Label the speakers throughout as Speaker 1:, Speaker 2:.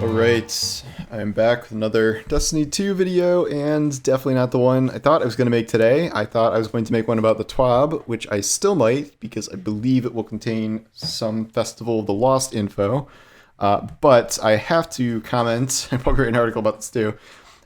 Speaker 1: Alright, I'm back with another Destiny 2 video, and definitely not the one I thought I was going to make today. I thought I was going to make one about the TWAB, which I still might, because I believe it will contain some Festival of the Lost info. But I have to comment, I probably write an article about this too,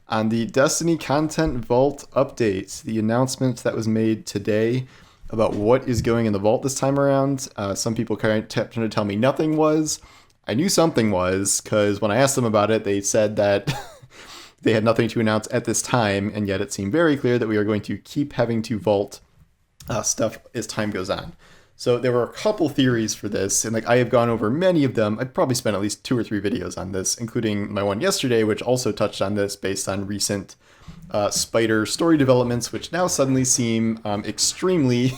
Speaker 1: on the Destiny Content Vault update, the announcement that was made today about what is going in the vault this time around. Some people kind of kept trying to tell me nothing was. I knew something was, because when I asked them about it, they said that they had nothing to announce at this time, and yet it seemed very clear that we are going to keep having to vault stuff as time goes on. So there were a couple theories for this, and I have gone over many of them. I've probably spent at least 2 or 3 videos on this, including my one yesterday, which also touched on this based on recent Spider story developments, which now suddenly seem extremely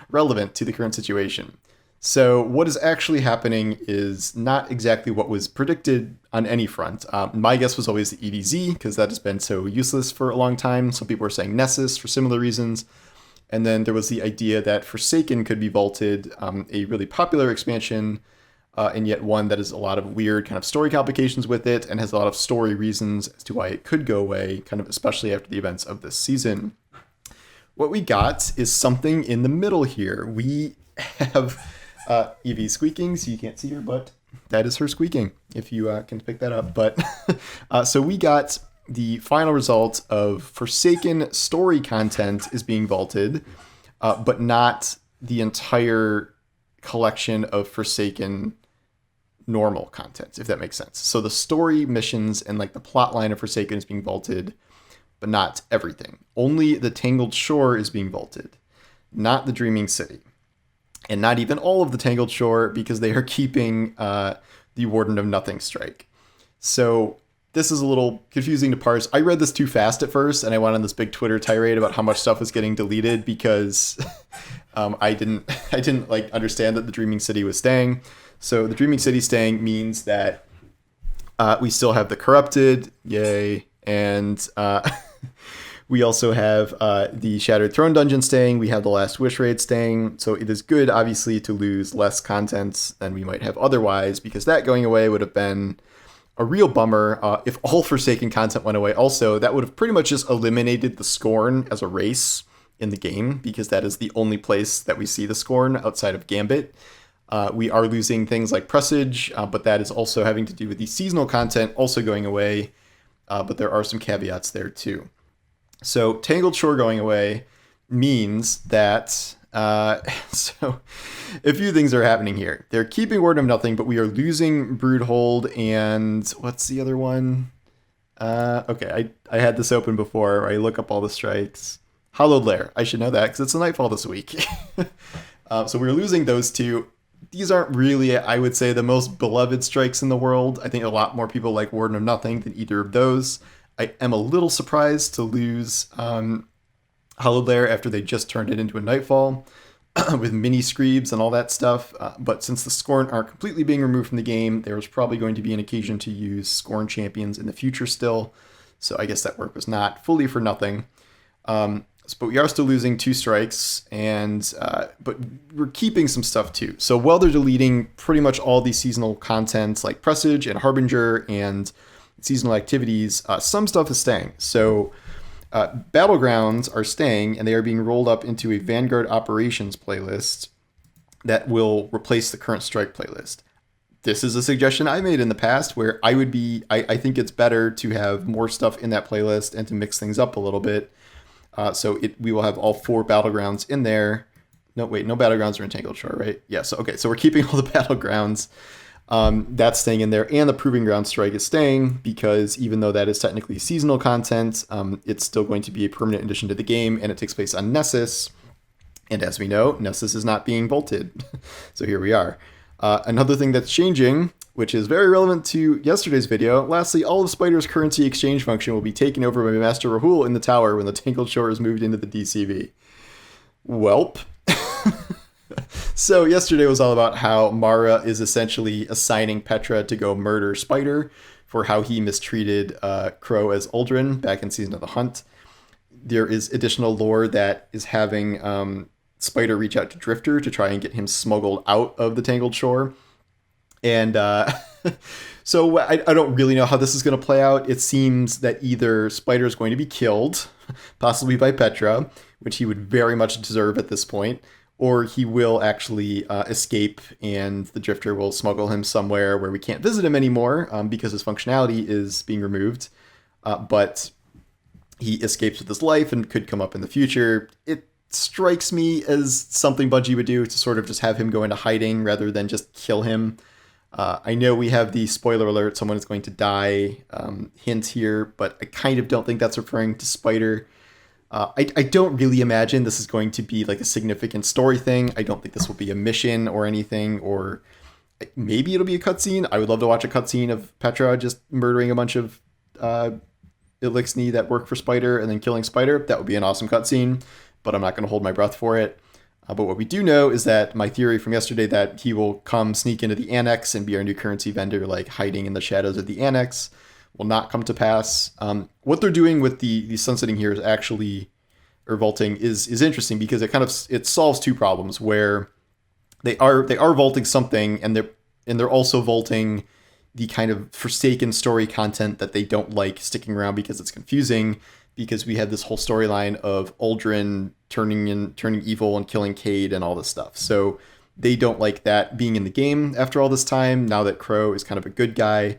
Speaker 1: relevant to the current situation. So what is actually happening is not exactly what was predicted on any front. My guess was always the EDZ, because that has been so useless for a long time. Some people were saying Nessus for similar reasons. And then there was the idea that Forsaken could be vaulted, a really popular expansion, and yet one that has a lot of weird kind of story complications with it, and has a lot of story reasons as to why it could go away, kind of especially after the events of this season. What we got is something in the middle here. We have... Evie squeaking, so you can't see her, but that is her squeaking, if you can pick that up. But so we got the final result of Forsaken story content is being vaulted, but not the entire collection of Forsaken normal content, if that makes sense. So the story missions and the plot line of Forsaken is being vaulted, but not everything. Only the Tangled Shore is being vaulted, not the Dreaming City. And not even all of the Tangled Shore, because they are keeping the Warden of Nothing strike. So this is a little confusing to parse. I read this too fast at first, and I went on this big Twitter tirade about how much stuff was getting deleted because I didn't understand that the Dreaming City was staying. So the Dreaming City staying means that we still have the Corrupted, yay, and we also have the Shattered Throne Dungeon staying. We have the Last Wish raid staying. So it is good, obviously, to lose less content than we might have otherwise, because that going away would have been a real bummer. If all Forsaken content went away also, that would have pretty much just eliminated the Scorn as a race in the game, because that is the only place that we see the Scorn outside of Gambit. We are losing things like Presage, but that is also having to do with the seasonal content also going away. But there are some caveats there too. So Tangled Shore going away means that, so a few things are happening here. They're keeping Warden of Nothing, but we are losing Broodhold and what's the other one? Okay, I had this open before. I look up all the strikes. Hallowed Lair. I should know that because it's a Nightfall this week. So we're losing those two. These aren't really, I would say, the most beloved strikes in the world. I think a lot more people like Warden of Nothing than either of those. I am a little surprised to lose Hallowed Lair after they just turned it into a Nightfall with mini Screebs and all that stuff. But since the Scorn aren't completely being removed from the game, there's probably going to be an occasion to use Scorn champions in the future still. So I guess that work was not fully for nothing. But we are still losing 2 strikes, and but we're keeping some stuff too. So while they're deleting pretty much all the seasonal content like Presage and Harbinger and seasonal activities, some stuff is staying. So Battlegrounds are staying, and they are being rolled up into a Vanguard Operations playlist that will replace the current Strike playlist. This is a suggestion I made in the past where I think it's better to have more stuff in that playlist and to mix things up a little bit. So we will have all 4 Battlegrounds in there. No, wait, no Battlegrounds are in Tangled Shore, right? Yeah, so we're keeping all the Battlegrounds. That's staying in there, and the Proving Ground Strike is staying, because even though that is technically seasonal content, it's still going to be a permanent addition to the game, and it takes place on Nessus. And as we know, Nessus is not being vaulted. So here we are. Another thing that's changing, which is very relevant to yesterday's video, lastly, all of Spider's currency exchange function will be taken over by Master Rahul in the tower when the Tangled Shore is moved into the DCV. Welp. So yesterday was all about how Mara is essentially assigning Petra to go murder Spider for how he mistreated Crow as Uldren back in Season of the Hunt. There is additional lore that is having Spider reach out to Drifter to try and get him smuggled out of the Tangled Shore. And so I don't really know how this is going to play out. It seems that either Spider is going to be killed, possibly by Petra, which he would very much deserve at this point, or he will actually escape and the Drifter will smuggle him somewhere where we can't visit him anymore because his functionality is being removed. But he escapes with his life and could come up in the future. It strikes me as something Bungie would do to sort of just have him go into hiding rather than just kill him. I know we have the spoiler alert, someone is going to die hint here, but I kind of don't think that's referring to Spider. I don't really imagine this is going to be like a significant story thing. I don't think this will be a mission or anything, or maybe it'll be a cutscene. I would love to watch a cutscene of Petra just murdering a bunch of Elixni that work for Spider and then killing Spider. That would be an awesome cutscene, but I'm not going to hold my breath for it. But what we do know is that my theory from yesterday that he will come sneak into the Annex and be our new currency vendor, like hiding in the shadows of the Annex, will not come to pass. What they're doing with the sunsetting here is actually, or vaulting, is interesting because it solves two problems where they are vaulting something and they're also vaulting the kind of Forsaken story content that they don't like sticking around because it's confusing. Because we had this whole storyline of Aldrin turning evil and killing Cade and all this stuff. So they don't like that being in the game after all this time, now that Crow is kind of a good guy.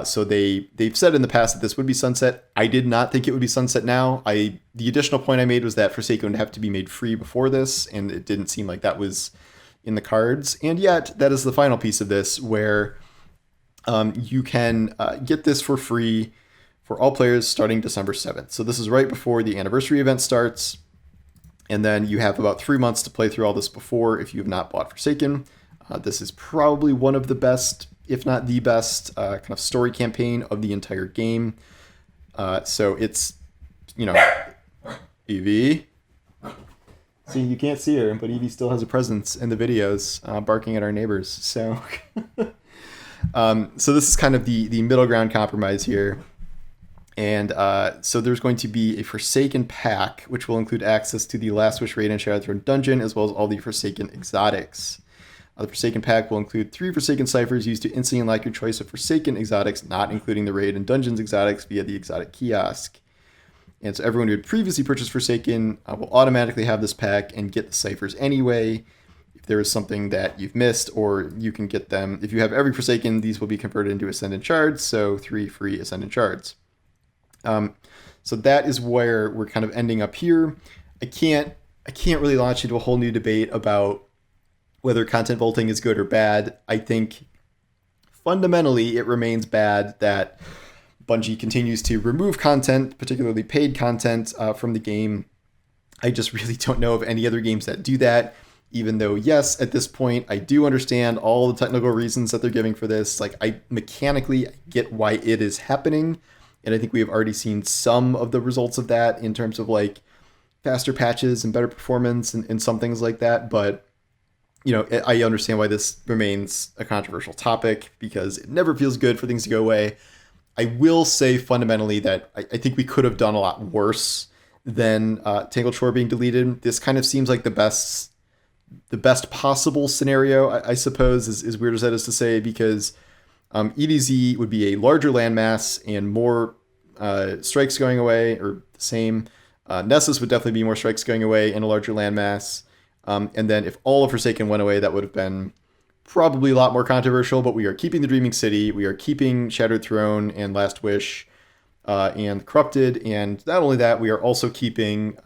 Speaker 1: So they've said in the past that this would be sunset. I did not think it would be sunset now. The additional point I made was that Forsaken would have to be made free before this, and it didn't seem like that was in the cards. And yet, that is the final piece of this, where you can get this for free for all players starting December 7th. So this is right before the anniversary event starts. And then you have about 3 months to play through all this before if you have not bought Forsaken. This is probably one of the best, if not the best, kind of story campaign of the entire game. So it's, Evie. See, you can't see her, but Evie still has a presence in the videos, barking at our neighbors. So, so this is kind of the middle ground compromise here. And so there's going to be a Forsaken pack, which will include access to the Last Wish Raid and Shadow Throne dungeon, as well as all the Forsaken exotics. The Forsaken pack will include 3 Forsaken ciphers used to instantly unlock your choice of Forsaken exotics, not including the Raid and Dungeons exotics via the exotic kiosk. And so everyone who had previously purchased Forsaken will automatically have this pack and get the ciphers anyway. If there is something that you've missed, or you can get them. If you have every Forsaken, these will be converted into Ascendant shards, so 3 free Ascendant shards. So that is where we're kind of ending up here. I can't really launch into a whole new debate about whether content vaulting is good or bad. I think fundamentally it remains bad that Bungie continues to remove content, particularly paid content, from the game. I just really don't know of any other games that do that, even though, yes, at this point, I do understand all the technical reasons that they're giving for this. Like, I mechanically get why it is happening. And I think we have already seen some of the results of that in terms of like faster patches and better performance and some things like that. But, I understand why this remains a controversial topic because it never feels good for things to go away. I will say fundamentally that I think we could have done a lot worse than Tangled Shore being deleted. This kind of seems like the best possible scenario, I suppose, as weird as that is to say, because EDZ would be a larger landmass and more strikes going away, or the same. Nessus would definitely be more strikes going away and a larger landmass. And then if all of Forsaken went away, that would have been probably a lot more controversial, but we are keeping the Dreaming City, we are keeping Shattered Throne and Last Wish and Corrupted, and not only that, we are also keeping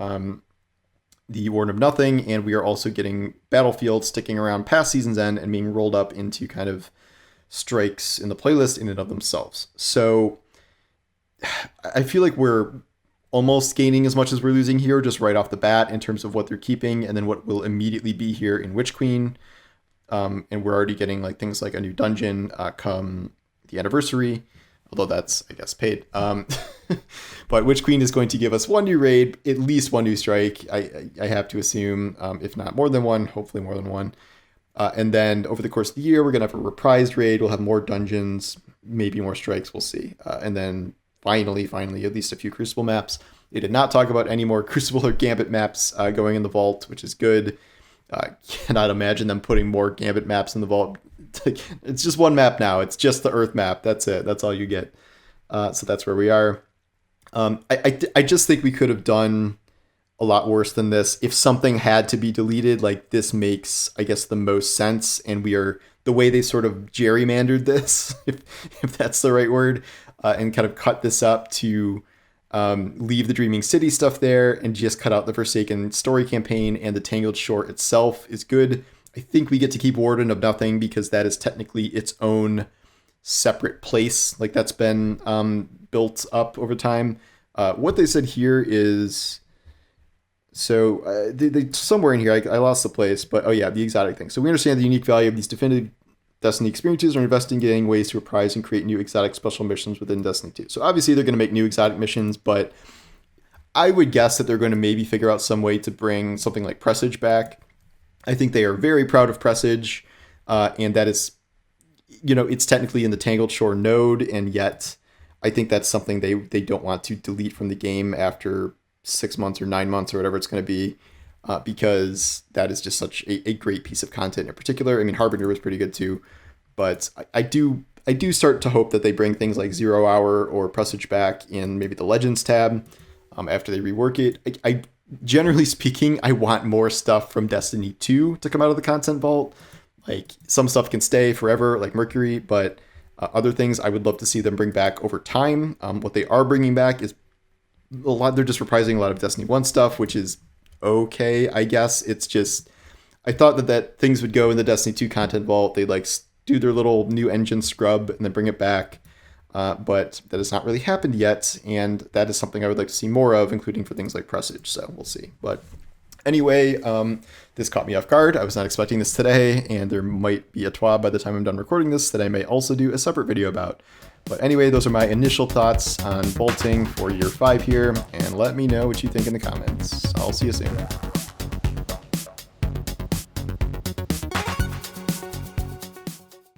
Speaker 1: the Warden of Nothing, and we are also getting Battlefield sticking around past Season's End and being rolled up into kind of strikes in the playlist in and of themselves. So I feel like we're almost gaining as much as we're losing here just right off the bat in terms of what they're keeping and then what will immediately be here in Witch Queen. And we're already getting like things like a new dungeon come the anniversary, although that's, I guess, paid. But Witch Queen is going to give us one new raid, at least one new strike, I have to assume, if not more than one, hopefully more than one. And then over the course of the year, we're going to have a reprised raid. We'll have more dungeons, maybe more strikes. We'll see. And then finally, at least a few Crucible maps. They did not talk about any more Crucible or Gambit maps going in the vault, which is good. Cannot imagine them putting more Gambit maps in the vault. It's just one map now. It's just the Earth map. That's it. That's all you get. So that's where we are. I just think we could have done a lot worse than this. If something had to be deleted, like this makes, I guess, the most sense. And we are, the way they sort of gerrymandered this, if that's the right word, and kind of cut this up to leave the Dreaming City stuff there and just cut out the Forsaken story campaign, and the Tangled Shore itself is good. I think we get to keep Warden of Nothing because that is technically its own separate place. Like that's been built up over time. What they said here is, so they somewhere in here, I lost the place, but oh yeah, the exotic thing. So we understand the unique value of these definitive Destiny experiences are investigating ways to reprise and create new exotic special missions within Destiny 2. So obviously they're going to make new exotic missions, but I would guess that they're going to maybe figure out some way to bring something like Presage back. I think they are very proud of Presage, and that is, it's technically in the Tangled Shore node, and yet I think that's something they don't want to delete from the game after 6 months or 9 months or whatever it's going to be, because that is just such a great piece of content in particular. I mean, Harbinger was pretty good too, but I do start to hope that they bring things like 0 Hour or Presage back in maybe the Legends tab after they rework it. I generally speaking, I want more stuff from Destiny 2 to come out of the content vault. Like some stuff can stay forever, like Mercury, but other things I would love to see them bring back over time. What they are bringing back is a lot. They're just reprising a lot of Destiny 1 stuff, which is okay, I guess. It's just, I thought that things would go in the Destiny 2 content vault. They'd like do their little new engine scrub and then bring it back. But that has not really happened yet, and that is something I would like to see more of, including for things like Presage, so we'll see. But anyway, this caught me off guard. I was not expecting this today, and there might be a TWAB by the time I'm done recording this that I may also do a separate video about. But anyway, those are my initial thoughts on vaulting for year 5 here, and let me know what you think in the comments. I'll see you soon.